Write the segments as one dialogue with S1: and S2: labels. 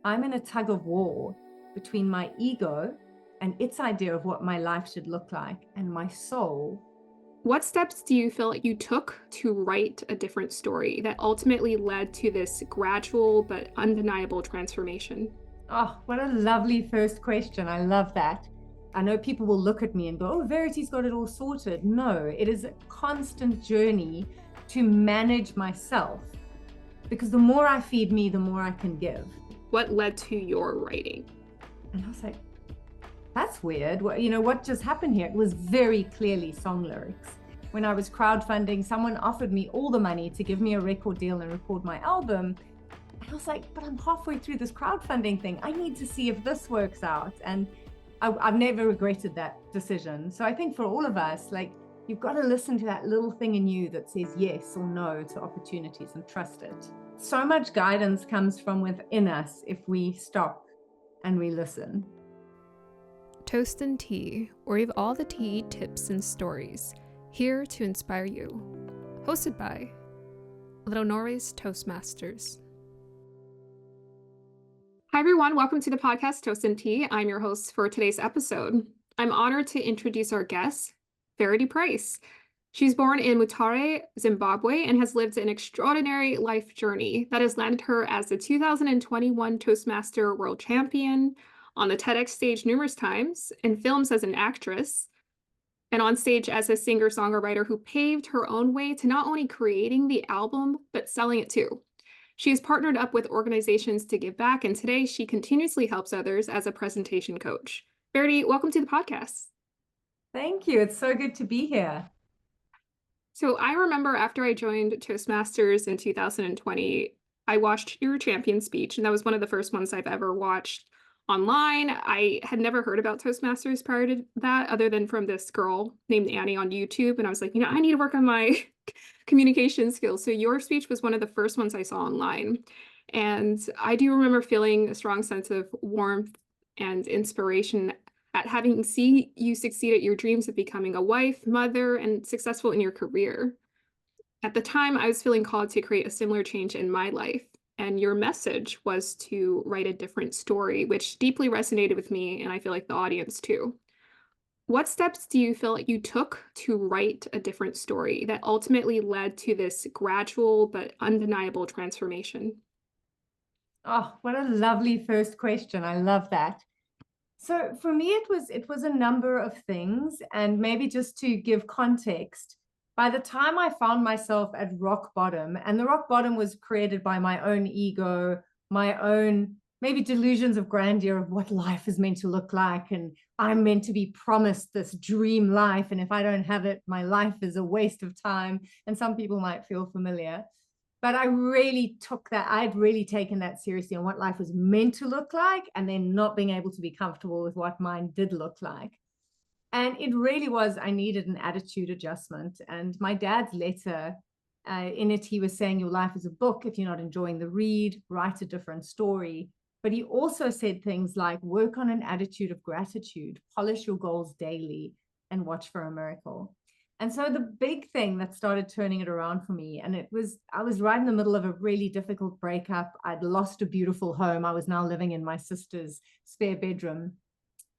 S1: I'm in a tug of war between my ego and its idea of what my life should look like and my soul.
S2: What steps do you feel like you took to write a different story that ultimately led to this gradual but undeniable transformation?
S1: Oh, what a lovely first question. I love that. I know people will look at me and go, oh, Verity's got it all sorted. No, it is a constant journey to manage myself because the more I feed me, the more I can give.
S2: What led to your writing?
S1: And I was like, that's weird. What just happened here? It was very clearly song lyrics. When I was crowdfunding, someone offered me all the money to give me a record deal and record my album. And I was like, but I'm halfway through this crowdfunding thing. I need to see if this works out. And I've never regretted that decision. So I think for all of us, you've got to listen to that little thing in you that says yes or no to opportunities and trust it. So much guidance comes from within us if we stop and we listen.
S3: Toast and Tea, where we have all the tea, tips, and stories, here to inspire you. Hosted by Little Norway's Toastmasters.
S2: Hi, everyone. Welcome to the podcast, Toast and Tea. I'm your host for today's episode. I'm honored to introduce our guest, Verity Price. She's born in Mutare, Zimbabwe, and has lived an extraordinary life journey that has landed her as the 2021 Toastmaster World Champion, on the TEDx stage numerous times, in films as an actress, and on stage as a singer-songwriter who paved her own way to not only creating the album, but selling it too. She has partnered up with organizations to give back, and today she continuously helps others as a presentation coach. Verity, welcome to the podcast.
S1: Thank you. It's so good to be here.
S2: So I remember after I joined Toastmasters in 2020, I watched your champion speech, and that was one of the first ones I've ever watched online. I had never heard about Toastmasters prior to that, other than from this girl named Annie on YouTube. And I was like, I need to work on my communication skills. So your speech was one of the first ones I saw online. And I do remember feeling a strong sense of warmth and inspiration at having seen you succeed at your dreams of becoming a wife, mother, and successful in your career. At the time, I was feeling called to create a similar change in my life. And your message was to write a different story, which deeply resonated with me, and I feel like the audience too. What steps do you feel like you took to write a different story that ultimately led to this gradual but undeniable transformation?
S1: Oh, what a lovely first question. I love that. So for me, it was a number of things, and maybe just to give context, by the time I found myself at rock bottom, and the rock bottom was created by my own ego, my own maybe delusions of grandeur of what life is meant to look like, and I'm meant to be promised this dream life, and if I don't have it, my life is a waste of time. And some people might feel familiar. But I really took that, I'd really taken that seriously on what life was meant to look like, and then not being able to be comfortable with what mine did look like. And it really was, I needed an attitude adjustment. And my dad's letter, in it, he was saying, your life is a book. If you're not enjoying the read, write a different story. But he also said things like, work on an attitude of gratitude, polish your goals daily, and watch for a miracle. And so the big thing that started turning it around for me, and I was right in the middle of a really difficult breakup. I'd lost a beautiful home. I was now living in my sister's spare bedroom.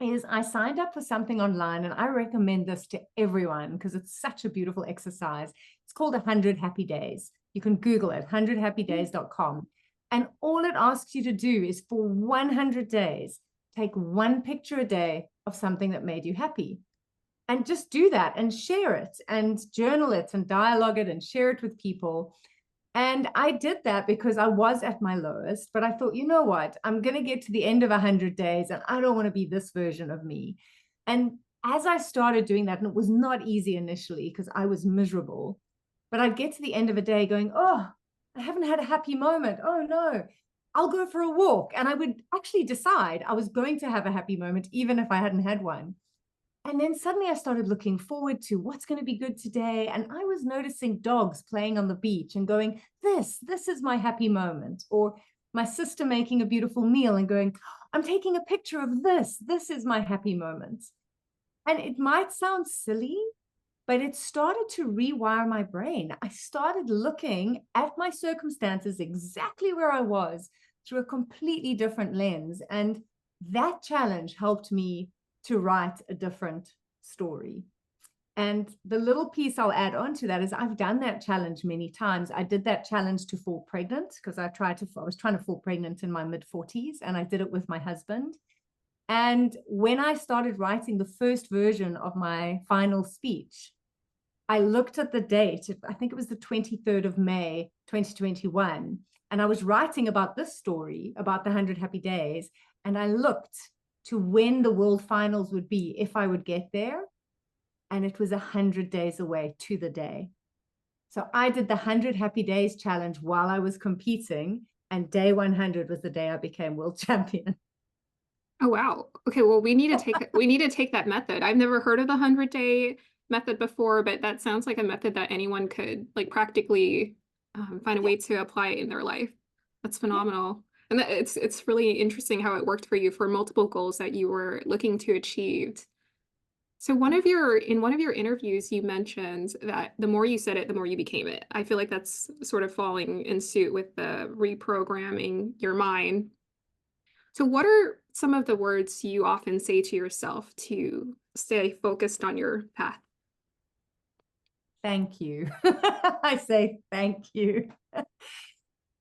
S1: Is I signed up for something online, and I recommend this to everyone because it's such a beautiful exercise. It's called 100 Happy Days. You can Google it, 100happydays.com. And all it asks you to do is for 100 days, take one picture a day of something that made you happy. And just do that and share it and journal it and dialogue it and share it with people. And I did that because I was at my lowest, but I thought, you know what, I'm going to get to the end of 100 days and I don't want to be this version of me. And as I started doing that, and it was not easy initially because I was miserable, but I'd get to the end of a day going, oh, I haven't had a happy moment. Oh no, I'll go for a walk. And I would actually decide I was going to have a happy moment, even if I hadn't had one. And then suddenly I started looking forward to what's going to be good today. And I was noticing dogs playing on the beach and going, this is my happy moment. Or my sister making a beautiful meal and going, I'm taking a picture of this. This is my happy moment. And it might sound silly, but it started to rewire my brain. I started looking at my circumstances exactly where I was, through a completely different lens. And that challenge helped me to write a different story. And the little piece I'll add on to that is I've done that challenge many times. I did that challenge to fall pregnant because I was trying to fall pregnant in my mid-40s, and I did it with my husband. And when I started writing the first version of my final speech, I looked at the date. I think it was the 23rd of May, 2021. And I was writing about this story, about the 100 happy days. And I looked to when the world finals would be, if I would get there. And it was 100 days away to the day. So I did the 100 happy days challenge while I was competing. And day 100 was the day I became world champion.
S2: Oh, wow. Okay, well, we need to take that method. I've never heard of the 100-day method before, but that sounds like a method that anyone could like practically find a way to apply it in their life. That's phenomenal. And it's really interesting how it worked for you for multiple goals that you were looking to achieve. So in one of your interviews, you mentioned that the more you said it, the more you became it. I feel like that's sort of falling in suit with the reprogramming your mind. So what are some of the words you often say to yourself to stay focused on your path?
S1: Thank you. I say thank you.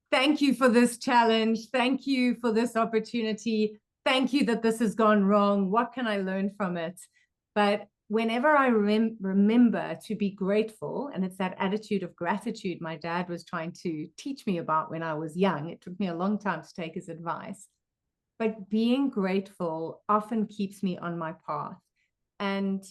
S1: Thank you for this challenge. Thank you for this opportunity. Thank you that this has gone wrong. What can I learn from it? But whenever I remember to be grateful, and it's that attitude of gratitude my dad was trying to teach me about when I was young. It took me a long time to take his advice. But being grateful often keeps me on my path. And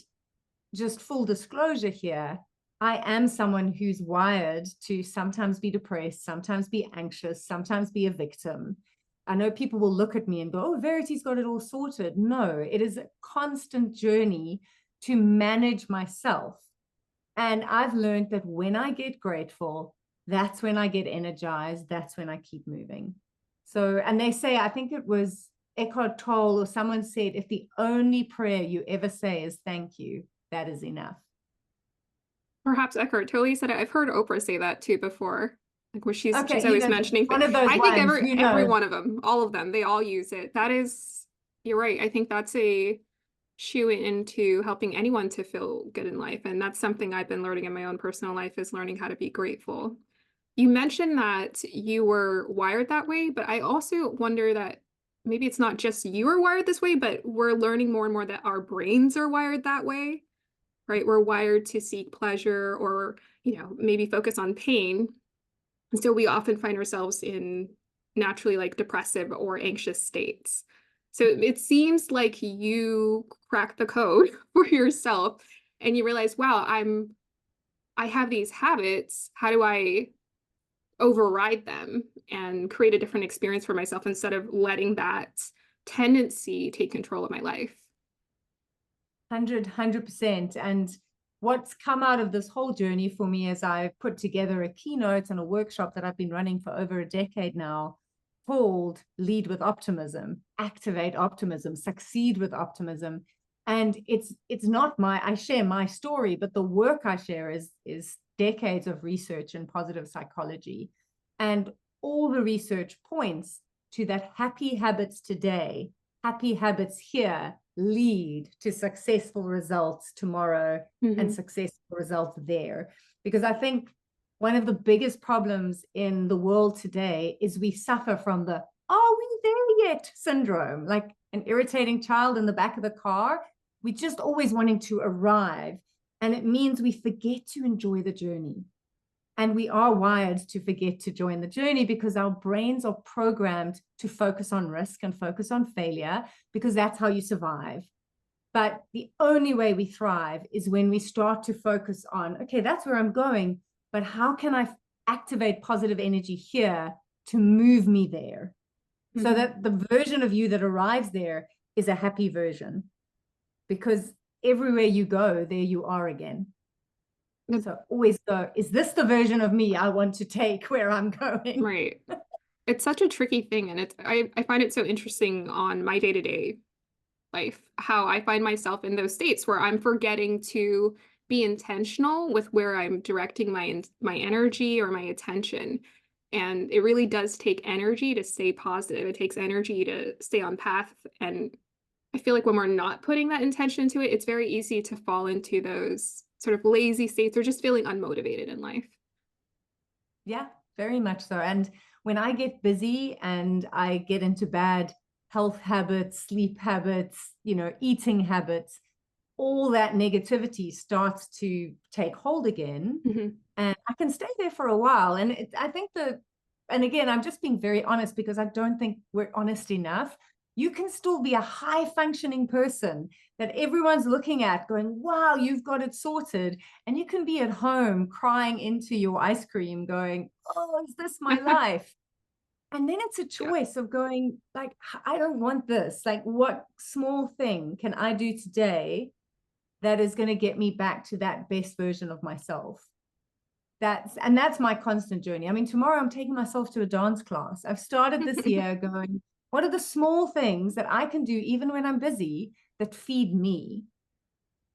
S1: just full disclosure here, I am someone who's wired to sometimes be depressed, sometimes be anxious, sometimes be a victim. I know people will look at me and go, oh, Verity's got it all sorted. No, it is a constant journey to manage myself. And I've learned that when I get grateful, that's when I get energized. That's when I keep moving. So, and they say, I think it was Eckhart Tolle or someone said, if the only prayer you ever say is thank you, that is enough.
S2: Perhaps Eckhart Tolle said it. I've heard Oprah say that too before. Like where she's
S1: Okay,
S2: always mentioning
S1: one of those
S2: I think
S1: ones,
S2: every one of them, all of them, they all use it. You're right. I think that's a shoe into helping anyone to feel good in life. And that's something I've been learning in my own personal life, is learning how to be grateful. You mentioned that you were wired that way, but I also wonder that maybe it's not just you are wired this way, but we're learning more and more that our brains are wired that way, right? We're wired to seek pleasure or, maybe focus on pain. And so we often find ourselves in naturally like depressive or anxious states. So it seems like you cracked the code for yourself and you realize, wow, I have these habits. How do I override them and create a different experience for myself instead of letting that tendency take control of my life?
S1: 100%. And what's come out of this whole journey for me is I've put together a keynote and a workshop that I've been running for over a decade now called Lead with Optimism, Activate Optimism, Succeed with Optimism. And it's not I share my story, but the work I share is decades of research in positive psychology. And all the research points to that happy habits today, happy habits here lead to successful results tomorrow and successful results there. Because I think one of the biggest problems in the world today is we suffer from the, are we there yet syndrome, like an irritating child in the back of the car. We're just always wanting to arrive. And it means we forget to enjoy the journey. And we are wired to forget to join the journey because our brains are programmed to focus on risk and focus on failure because that's how you survive. But the only way we thrive is when we start to focus on, okay, that's where I'm going, but how can I activate positive energy here to move me there? So that the version of you that arrives there is a happy version, because everywhere you go, there you are again. So always go, is this the version of me I want to take where I'm going?
S2: Right. It's such a tricky thing. And I find it so interesting on my day-to-day life, how I find myself in those states where I'm forgetting to be intentional with where I'm directing my energy or my attention. And it really does take energy to stay positive. It takes energy to stay on path. And I feel like when we're not putting that intention into it, it's very easy to fall into those sort of lazy states or just feeling unmotivated in life.
S1: Yeah, very much so. And when I get busy and I get into bad health habits, sleep habits, eating habits, all that negativity starts to take hold again.
S2: Mhm.
S1: And I can stay there for a while. And I think and again, I'm just being very honest because I don't think we're honest enough. You can still be a high functioning person that everyone's looking at going, wow, you've got it sorted. And you can be at home crying into your ice cream going, oh, is this my life? And then it's a choice of going like, I don't want this. Like, what small thing can I do today that is going to get me back to that best version of myself? That's my constant journey. I mean, tomorrow I'm taking myself to a dance class. I've started this year going, what are the small things that I can do even when I'm busy that feed me?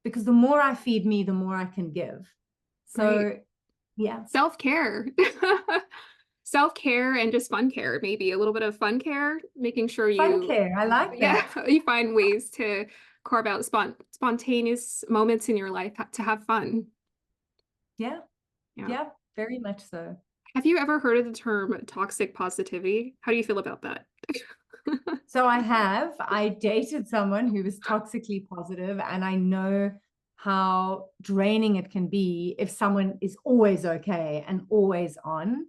S1: Because the more I feed me, the more I can give. So
S2: Right.
S1: yeah.
S2: Self-care. Self-care and just fun care, maybe a little bit of fun care, making sure
S1: Fun care. I like that.
S2: you find ways to carve out spontaneous moments in your life to have fun.
S1: Yeah.
S2: Yeah.
S1: Yeah. Very much so.
S2: Have you ever heard of the term toxic positivity? How do you feel about that?
S1: So I dated someone who was toxically positive, and I know how draining it can be if someone is always okay and always on.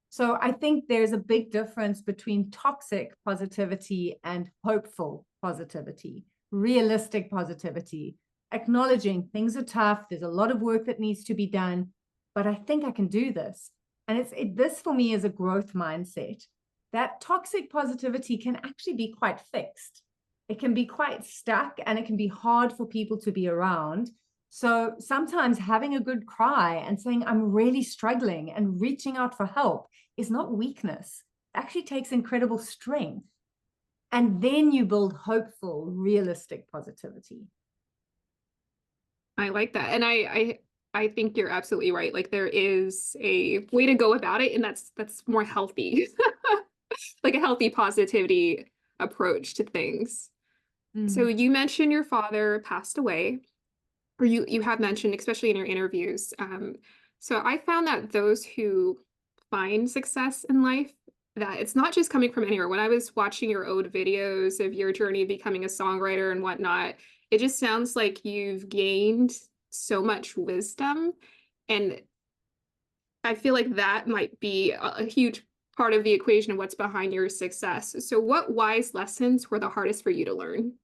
S1: So I think there's a big difference between toxic positivity and hopeful positivity, realistic positivity, acknowledging things are tough. There's a lot of work that needs to be done, but I think I can do this. And this for me is a growth mindset. That toxic positivity can actually be quite fixed. It can be quite stuck and it can be hard for people to be around. So sometimes having a good cry and saying, I'm really struggling, and reaching out for help is not weakness. It actually takes incredible strength. And then you build hopeful, realistic positivity.
S2: I like that. And I think you're absolutely right. Like there is a way to go about it, and that's more healthy. Like a healthy positivity approach to things. So you mentioned your father passed away, or you have mentioned, especially in your interviews. So I found that those who find success in life, that it's not just coming from anywhere. When I was watching your old videos of your journey of becoming a songwriter and whatnot, it just sounds like you've gained so much wisdom. And I feel like that might be a huge part of the equation of what's behind your success. So what wise lessons were the hardest for you to learn?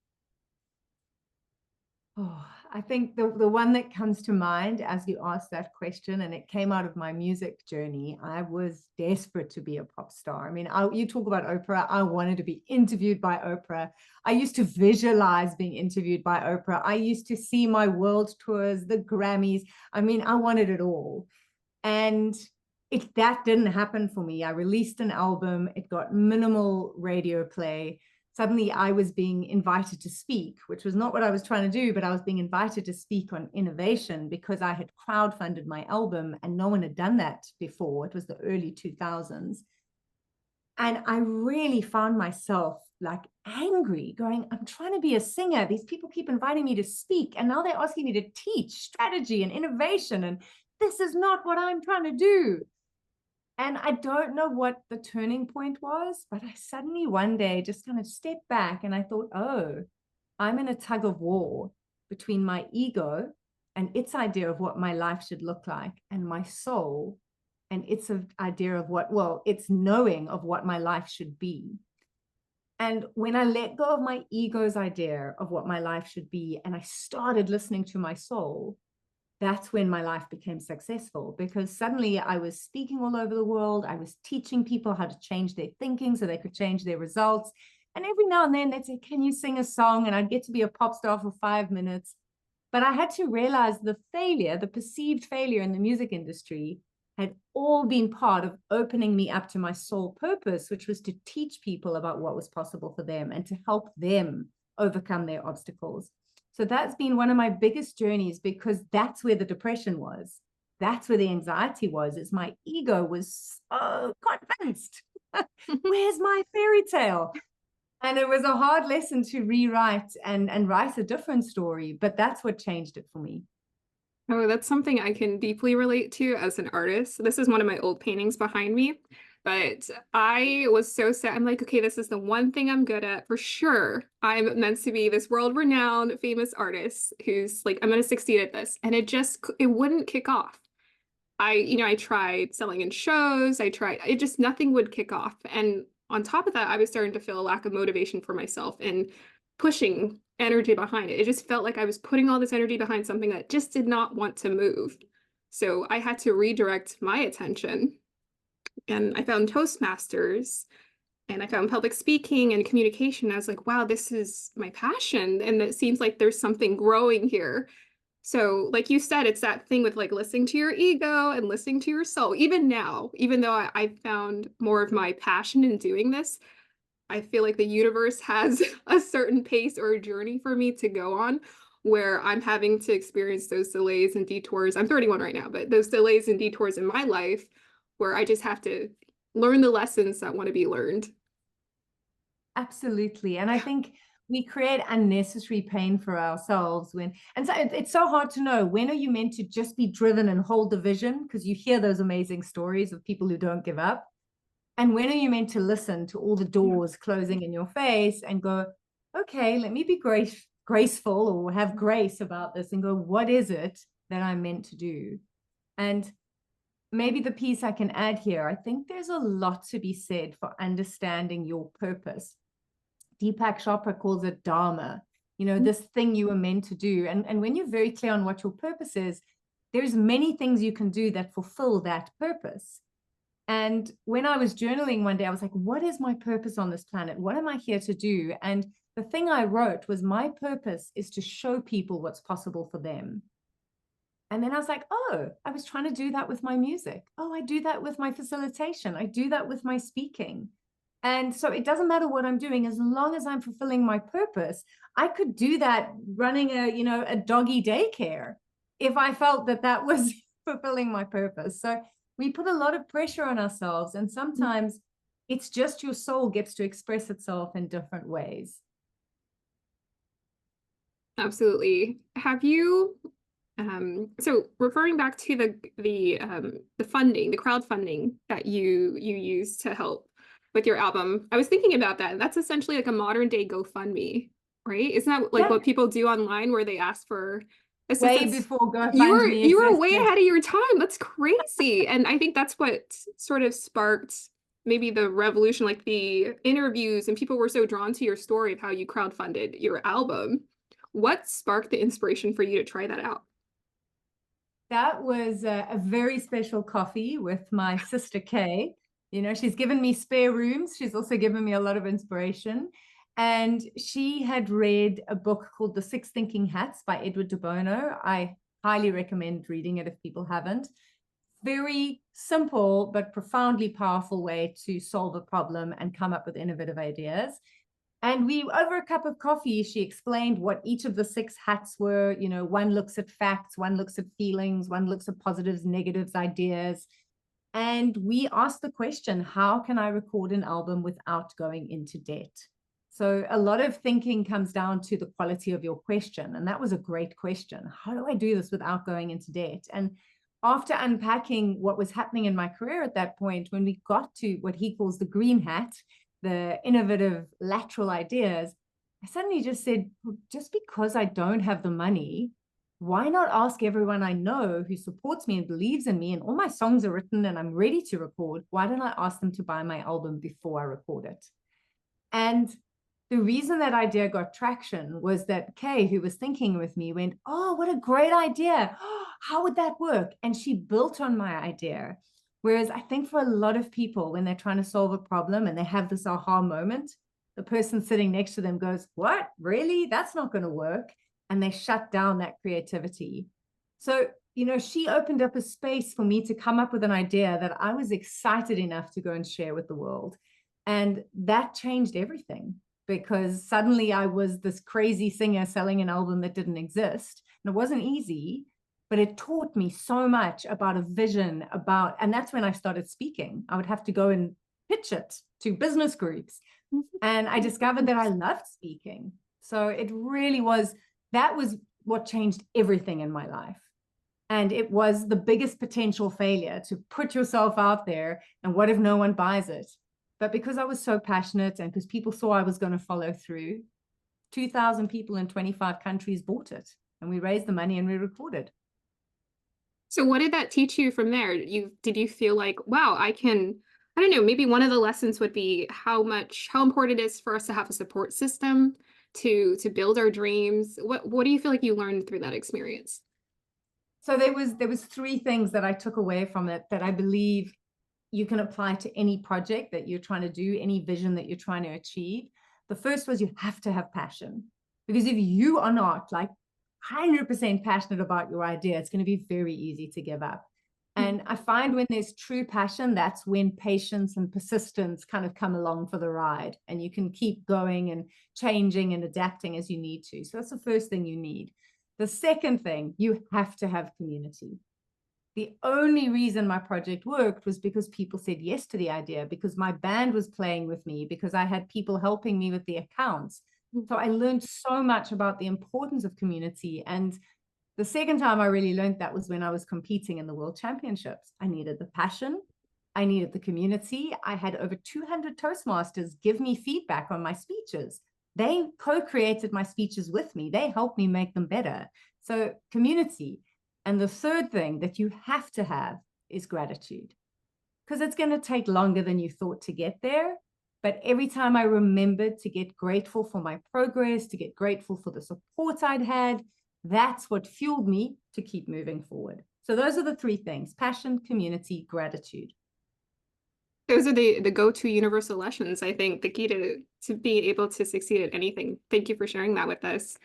S1: Oh, I think the one that comes to mind as you asked that question, and it came out of my music journey, I was desperate to be a pop star. I mean, you talk about Oprah, I wanted to be interviewed by Oprah. I used to visualize being interviewed by Oprah. I used to see my world tours, the Grammys. I mean, I wanted it all. And that didn't happen for me. I released an album, it got minimal radio play. Suddenly I was being invited to speak, which was not what I was trying to do, but I was being invited to speak on innovation because I had crowdfunded my album and no one had done that before. It was the early 2000s. And I really found myself like angry, going, I'm trying to be a singer. These people keep inviting me to speak, and now they're asking me to teach strategy and innovation. And this is not what I'm trying to do. And I don't know what the turning point was, but I suddenly one day just kind of stepped back and I thought, oh, I'm in a tug of war between my ego and its idea of what my life should look like, and my soul and its idea of its knowing of what my life should be. And when I let go of my ego's idea of what my life should be, and I started listening to my soul, that's when my life became successful, because suddenly I was speaking all over the world. I was teaching people how to change their thinking so they could change their results. And every now and then they'd say, can you sing a song? And I'd get to be a pop star for 5 minutes. But I had to realize the perceived failure in the music industry had all been part of opening me up to my soul purpose, which was to teach people about what was possible for them and to help them overcome their obstacles. So that's been one of my biggest journeys, because that's where the depression was. that's where the anxiety was, is my ego was so convinced. Where's my fairy tale? And it was a hard lesson to rewrite and write a different story, but that's what changed it for me.
S2: Oh, that's something I can deeply relate to as an artist. This is one of my old paintings behind me, but I was so sad. I'm like, okay, this is the one thing I'm good at for sure. I'm meant to be this world-renowned famous artist who's like, I'm going to succeed at this. And it wouldn't kick off. I tried selling in shows. Nothing would kick off. And on top of that, I was starting to feel a lack of motivation for myself and pushing energy behind it. It just felt like I was putting all this energy behind something that just did not want to move. So I had to redirect my attention. And I found Toastmasters and I found public speaking and communication. I was like, wow, this is my passion. And it seems like there's something growing here. So like you said, it's that thing with like listening to your ego and listening to your soul. Even now, even though I found more of my passion in doing this, I feel like the universe has a certain pace or a journey for me to go on where I'm having to experience those delays and detours. I'm 31 right now, but those delays and detours in my life where I just have to learn the lessons that want to be learned.
S1: Absolutely. And I think we create unnecessary pain for ourselves and so it's so hard to know, when are you meant to just be driven and hold the vision, because you hear those amazing stories of people who don't give up. And when are you meant to listen to all the doors closing in your face and go, okay, let me be graceful or have grace about this and go, what is it that I'm meant to do? And maybe the piece I can add here, I think there's a lot to be said for understanding your purpose. Deepak Chopra calls it dharma, this thing you were meant to do. And when you're very clear on what your purpose is, there's many things you can do that fulfill that purpose. And when I was journaling one day, I was like, what is my purpose on this planet? What am I here to do? And the thing I wrote was, my purpose is to show people what's possible for them. And then I was like, oh, I was trying to do that with my music. Oh, I do that with my facilitation. I do that with my speaking. And so it doesn't matter what I'm doing, as long as I'm fulfilling my purpose. I could do that running a doggy daycare if I felt that was fulfilling my purpose. So we put a lot of pressure on ourselves, and sometimes it's just your soul gets to express itself in different ways.
S2: Absolutely. Have you, so referring back to the funding, the crowdfunding that you use to help with your album, I was thinking about that. That's essentially like a modern day GoFundMe, right? Isn't that like what people do online, where they ask for assistance?
S1: Way before GoFundMe
S2: you were way ahead of your time. That's crazy. And I think that's what sort of sparked maybe the revolution, like the interviews, and people were so drawn to your story of how you crowdfunded your album. What sparked the inspiration for you to try that out?
S1: That was a very special coffee with my sister Kay. She's given me spare rooms. She's also given me a lot of inspiration. And she had read a book called The Six Thinking Hats by Edward de Bono. I highly recommend reading it if people haven't. Very simple, but profoundly powerful way to solve a problem and come up with innovative ideas. And over a cup of coffee, she explained what each of the 6 hats were. One looks at facts, one looks at feelings, one looks at positives, negatives, ideas. And we asked the question, how can I record an album without going into debt? So a lot of thinking comes down to the quality of your question. And that was a great question. How do I do this without going into debt? And after unpacking what was happening in my career at that point, when we got to what he calls the green hat, the innovative lateral ideas, I suddenly just said, just because I don't have the money, why not ask everyone I know who supports me and believes in me, and all my songs are written and I'm ready to record, why don't I ask them to buy my album before I record it? And the reason that idea got traction was that Kay, who was thinking with me, went, oh, what a great idea. Oh, how would that work? And she built on my idea. Whereas I think for a lot of people, when they're trying to solve a problem and they have this aha moment, the person sitting next to them goes, what? Really? That's not going to work. And they shut down that creativity. So, she opened up a space for me to come up with an idea that I was excited enough to go and share with the world. And that changed everything, because suddenly I was this crazy singer selling an album that didn't exist. And it wasn't easy, but it taught me so much about a vision, and that's when I started speaking. I would have to go and pitch it to business groups. And I discovered that I loved speaking. So it really was, that was what changed everything in my life. And it was the biggest potential failure, to put yourself out there, and what if no one buys it? But because I was so passionate and because people saw I was going to follow through, 2,000 people in 25 countries bought it, and we raised the money and we recorded.
S2: So what did that teach you from there? Did you feel like, wow, I don't know, maybe one of the lessons would be how important it is for us to have a support system to build our dreams. What do you feel like you learned through that experience?
S1: So there was three things that I took away from it that I believe you can apply to any project that you're trying to do, any vision that you're trying to achieve. The first was, you have to have passion, because if you are not like 100% passionate about your idea, it's going to be very easy to give up. And I find when there's true passion, that's when patience and persistence kind of come along for the ride, and you can keep going and changing and adapting as you need to. So that's the first thing you need. The second thing, you have to have community. The only reason my project worked was because people said yes to the idea, because my band was playing with me, because I had people helping me with the accounts. So I learned so much about the importance of community. And the second time I really learned that was when I was competing in the World Championships. I needed the passion. I needed the community. I had over 200 Toastmasters give me feedback on my speeches. They co-created my speeches with me. They helped me make them better. So community. And the third thing that you have to have is gratitude, because it's going to take longer than you thought to get there. But every time I remembered to get grateful for my progress, to get grateful for the support I'd had, that's what fueled me to keep moving forward. So those are the three things: passion, community, gratitude.
S2: Those are the go-to universal lessons, I think, the key to being able to succeed at anything. Thank you for sharing that with us.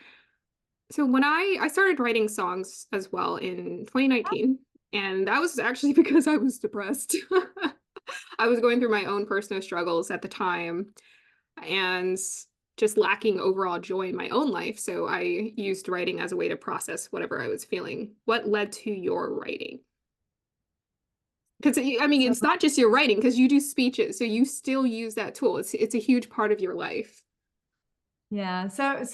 S2: So when I started writing songs as well in 2019, and that was actually because I was depressed. I was going through my own personal struggles at the time and just lacking overall joy in my own life. So I used writing as a way to process whatever I was feeling. What led to your writing? Because I mean, it's not just your writing, because you do speeches, so you still use that tool. It's a huge part of your life.
S1: Yeah, so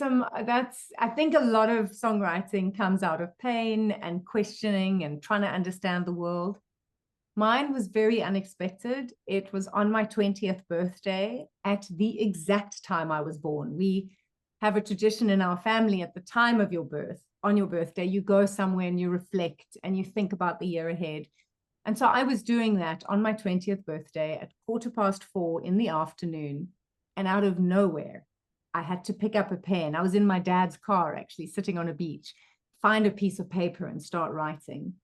S1: I think a lot of songwriting comes out of pain and questioning and trying to understand the world. Mine was very unexpected. It was on my 20th birthday, at the exact time I was born. We have a tradition in our family: at the time of your birth, on your birthday, you go somewhere and you reflect and you think about the year ahead. And so I was doing that on my 20th birthday at 4:15 in the afternoon. And out of nowhere, I had to pick up a pen. I was in my dad's car, actually, sitting on a beach, find a piece of paper and start writing.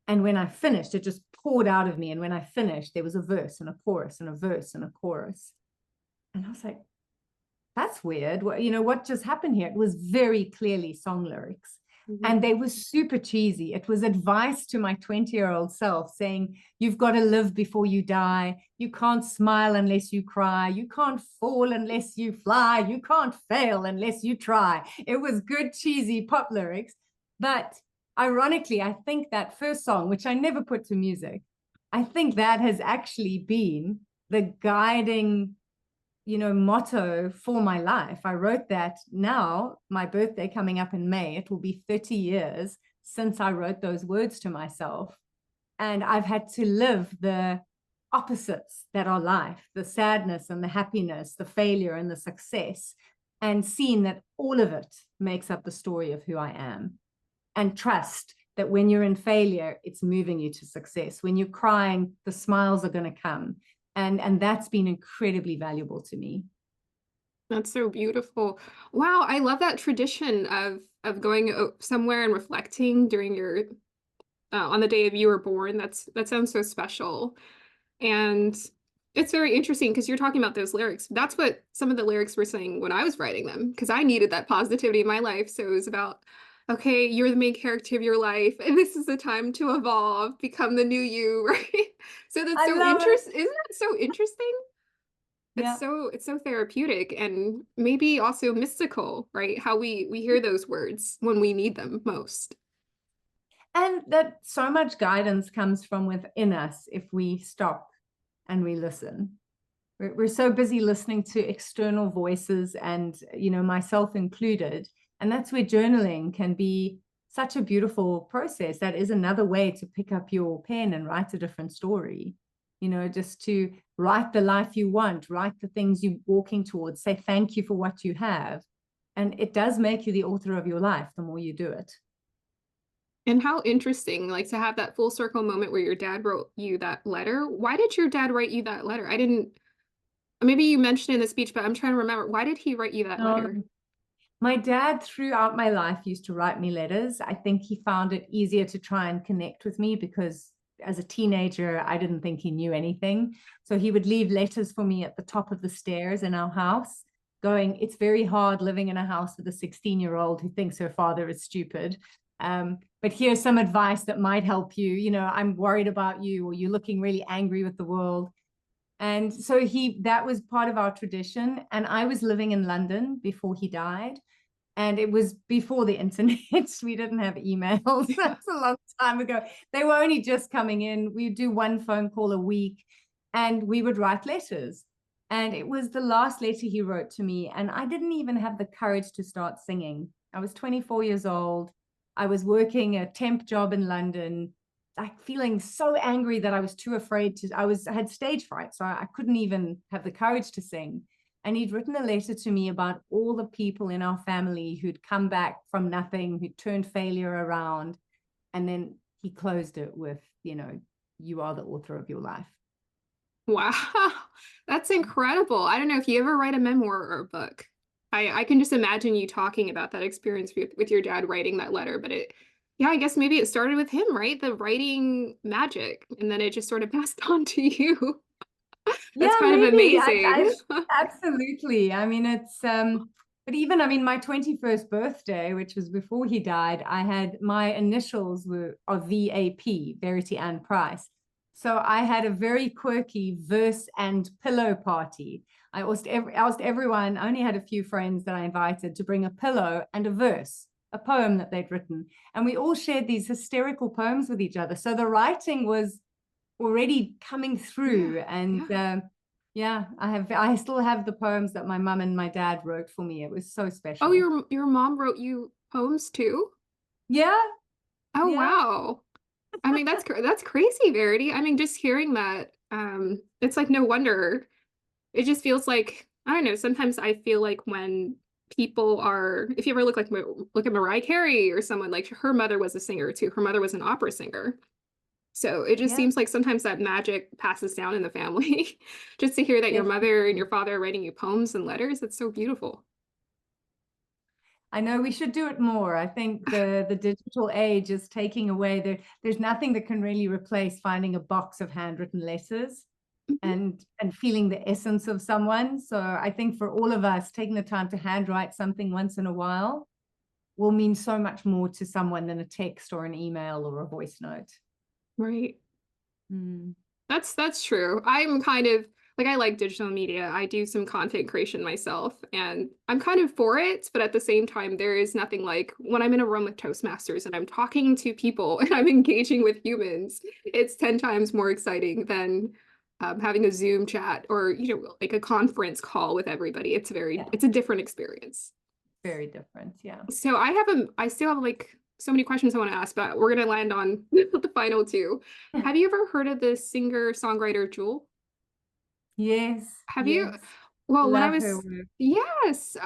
S1: And when I finished, it just poured out of me. And when I finished, there was a verse and a chorus and a verse and a chorus. And I was like, that's weird. What just happened here? It was very clearly song lyrics. And they were super cheesy. It was advice to my 20-year-old self, saying, you've got to live before you die. You can't smile unless you cry. You can't fall unless you fly. You can't fail unless you try. It was good, cheesy pop lyrics. But ironically, I think that first song, which I never put to music, I think that has actually been the guiding motto for my life. I wrote that now, my birthday coming up in May, it will be 30 years since I wrote those words to myself. And I've had to live the opposites that are life, the sadness and the happiness, the failure and the success, and seen that all of it makes up the story of who I am. And trust that when you're in failure, it's moving you to success. When you're crying, the smiles are going to come. And that's been incredibly valuable to me.
S2: That's so beautiful. Wow, I love that tradition of going somewhere and reflecting during your on the day of you were born. That sounds so special. And it's very interesting because you're talking about those lyrics. That's what some of the lyrics were saying when I was writing them, because I needed that positivity in my life. So it was about, okay, you're the main character of your life, and this is the time to evolve, become the new you, right? So that's so interesting. Isn't that so interesting?
S1: Yeah.
S2: It's so therapeutic and maybe also mystical, right? How we hear those words when we need them most.
S1: And that so much guidance comes from within us if we stop and we listen. We're so busy listening to external voices and, myself included. And that's where journaling can be such a beautiful process. That is another way to pick up your pen and write a different story, just to write the life you want, write the things you're walking towards, say thank you for what you have. And it does make you the author of your life the more you do it.
S2: And how interesting, like, to have that full circle moment where your dad wrote you that letter. Why did your dad write you that letter? Maybe you mentioned in the speech, but I'm trying to remember. Why did he write you that letter?
S1: My dad, throughout my life, used to write me letters. I think he found it easier to try and connect with me because as a teenager, I didn't think he knew anything. So he would leave letters for me at the top of the stairs in our house, going, it's very hard living in a house with a 16-year-old who thinks her father is stupid. But here's some advice that might help you. I'm worried about you, or you're looking really angry with the world. And so that was part of our tradition. And I was living in London before he died. And it was before the internet. We didn't have emails. That's a long time ago. They were only just coming in. We'd do one phone call a week and we would write letters. And it was the last letter he wrote to me. And I didn't even have the courage to start singing. I was 24 years old. I was working a temp job in London, like feeling so angry that I was too afraid to, I had stage fright. So I couldn't even have the courage to sing. And he'd written a letter to me about all the people in our family who'd come back from nothing, who'd turned failure around. And then he closed it with, you are the author of your life.
S2: Wow, that's incredible. I don't know if you ever write a memoir or a book. I can just imagine you talking about that experience with your dad writing that letter, but I guess maybe it started with him, right? The writing magic, and then it just sort of passed on to you. That's kind of amazing.
S1: Absolutely. I mean, it's, but even, my 21st birthday, which was before he died, I had my initials are VAP, Verity Price. So I had a very quirky verse and pillow party. I asked everyone, I only had a few friends that I invited to bring a pillow and a verse, a poem that they'd written. And we all shared these hysterical poems with each other. So the writing was already coming through. I still have the poems that my mum and my dad wrote for me. It was so special.
S2: Oh, your mom wrote you poems too?
S1: Yeah.
S2: Oh, yeah. Wow. I mean, that's crazy, Verity. I mean, just hearing that, it's like, no wonder. It just feels like, I don't know, sometimes I feel like when people are, if you ever look at Mariah Carey or someone, like her mother was a singer too. Her mother was an opera singer. So it just seems like sometimes that magic passes down in the family. Just to hear that your mother and your father are writing you poems and letters, it's so beautiful.
S1: I know we should do it more. I think the digital age is taking away there's nothing that can really replace finding a box of handwritten letters and feeling the essence of someone. So I think for all of us, taking the time to handwrite something once in a while will mean so much more to someone than a text or an email or a voice note.
S2: Right. That's true. I'm kind of like, I like digital media. I do some content creation myself, and I'm kind of for it, but at the same time, there is nothing like when I'm in a room with Toastmasters and I'm talking to people and I'm engaging with humans. It's 10 times more exciting than having a Zoom chat or, like a conference call with everybody. It's a different experience.
S1: Very different. Yeah.
S2: So I still have like so many questions I want to ask, but we're going to land on the final two. Have you ever heard of the singer-songwriter Jewel?
S1: Yes.
S2: Have you? Well,
S1: Love
S2: when I
S1: her
S2: was,
S1: work.
S2: yes,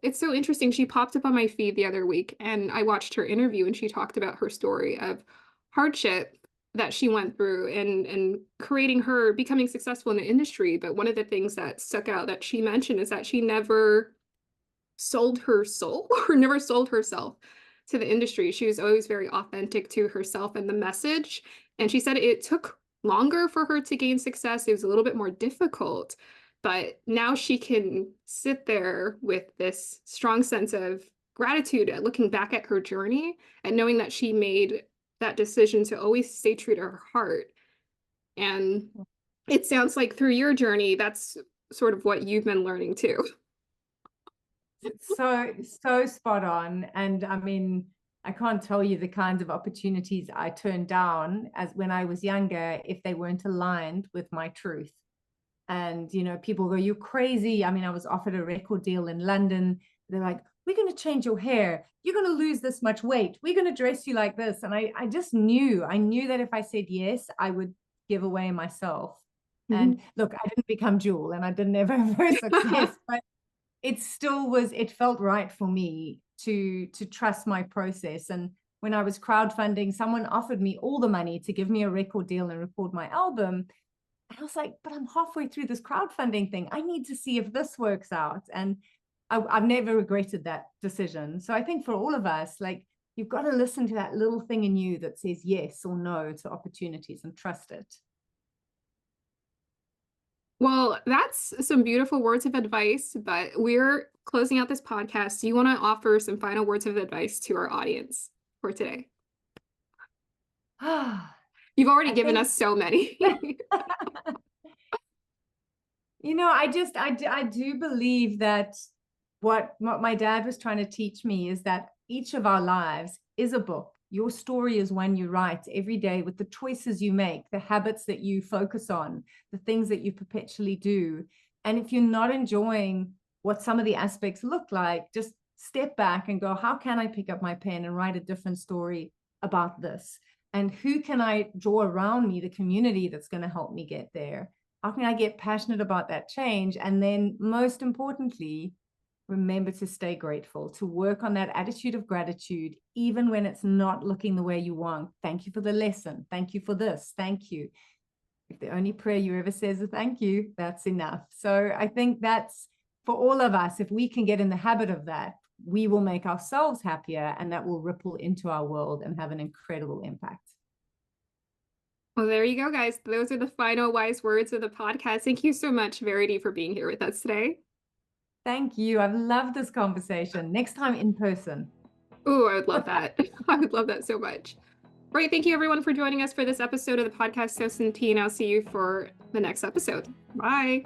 S2: it's so interesting. She popped up on my feed the other week and I watched her interview and she talked about her story of hardship that she went through and creating her becoming successful in the industry. But one of the things that stuck out that she mentioned is that she never sold her soul or never sold herself to the industry. She was always very authentic to herself and the message. And she said it took longer for her to gain success. It was a little bit more difficult, but now she can sit there with this strong sense of gratitude at looking back at her journey and knowing that she made that decision to always stay true to her heart. And it sounds like through your journey, that's sort of what you've been learning too.
S1: So spot on. And I mean, I can't tell you the kinds of opportunities I turned down as when I was younger if they weren't aligned with my truth. And, people go, you're crazy. I mean, I was offered a record deal in London. They're like, we're going to change your hair. You're going to lose this much weight. We're going to dress you like this. And I just knew that if I said yes, I would give away myself. And look, I didn't become Jewel and I didn't ever have her success, but it still was, it felt right for me to trust my process. And when I was crowdfunding, someone offered me all the money to give me a record deal and record my album. And I was like, but I'm halfway through this crowdfunding thing. I need to see if this works out. And I've never regretted that decision. So I think for all of us, like, you've got to listen to that little thing in you that says yes or no to opportunities and trust it.
S2: Well, that's some beautiful words of advice, but we're closing out this podcast. Do you want to offer some final words of advice to our audience for today? You've already given us so many.
S1: I do believe that what my dad was trying to teach me is that each of our lives is a book. Your story is one you write every day with the choices you make, the habits that you focus on, the things that you perpetually do. And if you're not enjoying what some of the aspects look like, just step back and go, how can I pick up my pen and write a different story about this? And who can I draw around me, the community that's going to help me get there? How can I get passionate about that change? And then most importantly, remember to stay grateful, to work on that attitude of gratitude, even when it's not looking the way you want. Thank you for the lesson. Thank you for this. Thank you. If the only prayer you ever says is thank you, that's enough. So I think that's for all of us. If we can get in the habit of that, we will make ourselves happier, and that will ripple into our world and have an incredible impact.
S2: Well, there you go, guys. Those are the final wise words of the podcast. Thank you so much, Verity, for being here with us today.
S1: Thank you. I've loved this conversation. Next time in person.
S2: Oh, I would love that. I would love that so much. Right. Thank you, everyone, for joining us for this episode of the podcast Toast and Tea, and I'll see you for the next episode. Bye.